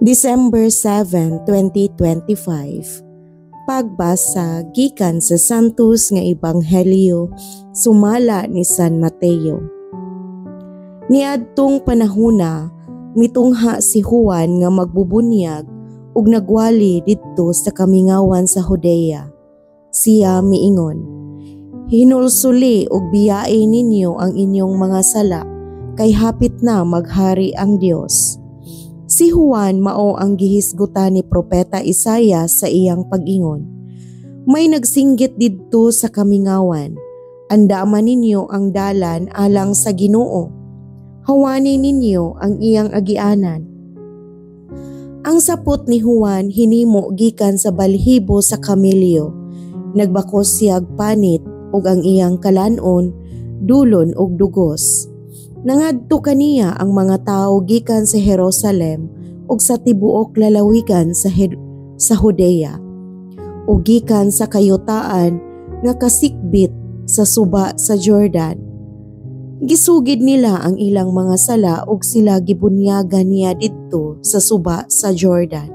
December 7, 2025. Pagbasa gikan sa Santos nga Ebanghelyo sumala ni San Mateo. Niadtong panahona mitungha si Juan nga magbubunyag ug nagwali didto sa kamingawan sa Judea. Siya miingon, "Hinulsuli ug biyae ninyo ang inyong mga sala, kay hapit na maghari ang Dios." Si Juan mao ang gihisgutan ni Propeta Isaias sa iyang pag-ingon. May nagsinggit didto sa kamingawan, "Andaman ninyo ang dalan alang sa Ginoo. Hawani ninyo ang iyang agianan." Ang sapot ni Juan hinimo gikan sa balhibo sa kamelyo. Nagbakos siyag panit ug ang iyang kalanon dulon og dugos. Nangadto kaniya ang mga tawo gikan sa Jerusalem ug sa tibuok lalawigan sa Judea ug gikan sa kayutaan nga kasikbit sa suba sa Jordan. Gisugid nila ang ilang mga sala ug sila gibunyagan niya didto sa suba sa Jordan.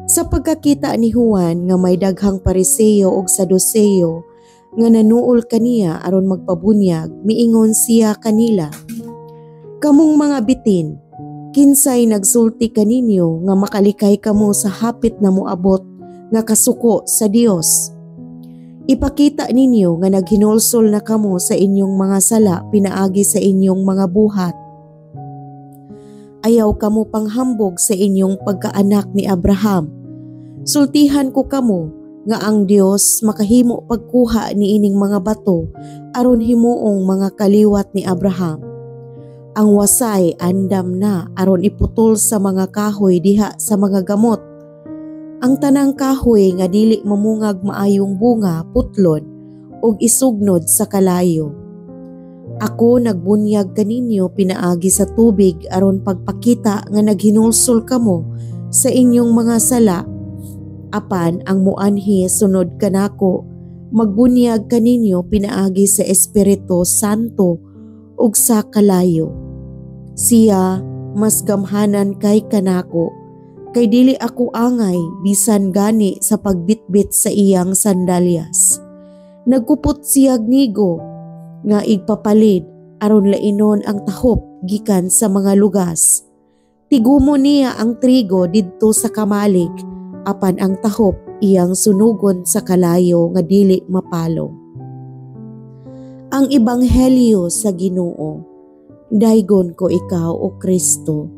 Sa pagkakita ni Juan nga may daghang Pariseo ug Saduceo nga nanuol kaniya aron magpabunyag, miingon siya kanila, "Kamong mga bitin, kinsay nagsulti kaninyo nga makalikay kamo sa hapit na moabot nga kasuko sa Dios? Ipakita ninyo nga naghinulsol na kamo sa inyong mga sala pinaagi sa inyong mga buhat. Ayaw kamo panghambog sa inyong pagkaanak ni Abraham. Sultihan ko kamo nga ang Dios makahimo pagkuha ni ining mga bato aron himuong mga kaliwat ni Abraham. Ang wasay andam na aron iputol sa mga kahoy diha sa mga gamot. Ang tanang kahoy nga dili mamungag maayong bunga putlon ug isugnod sa kalayo. Ako nagbunyag kaninyo pinaagi sa tubig aron pagpakita nga naghinulsol kamo sa inyong mga sala. Apan ang muanhi sunod kanako, magbunyag kaninyo pinaagi sa Espiritu Santo ug sa kalayo. Siya mas gamhanan kay kanako, kay dili ako angay bisan gani sa pagbitbit sa iyang sandalyas. Nagkupot siyag nigo nga igpapalid aron lainon ang tahop gikan sa mga lugas. Tigumo niya ang trigo didto sa kamalig, apan ang tahop iyang sunugon sa kalayo nga dili mapalo. Ang Ebanghelyo sa Ginoo. Daygon ko ikaw, O Kristo.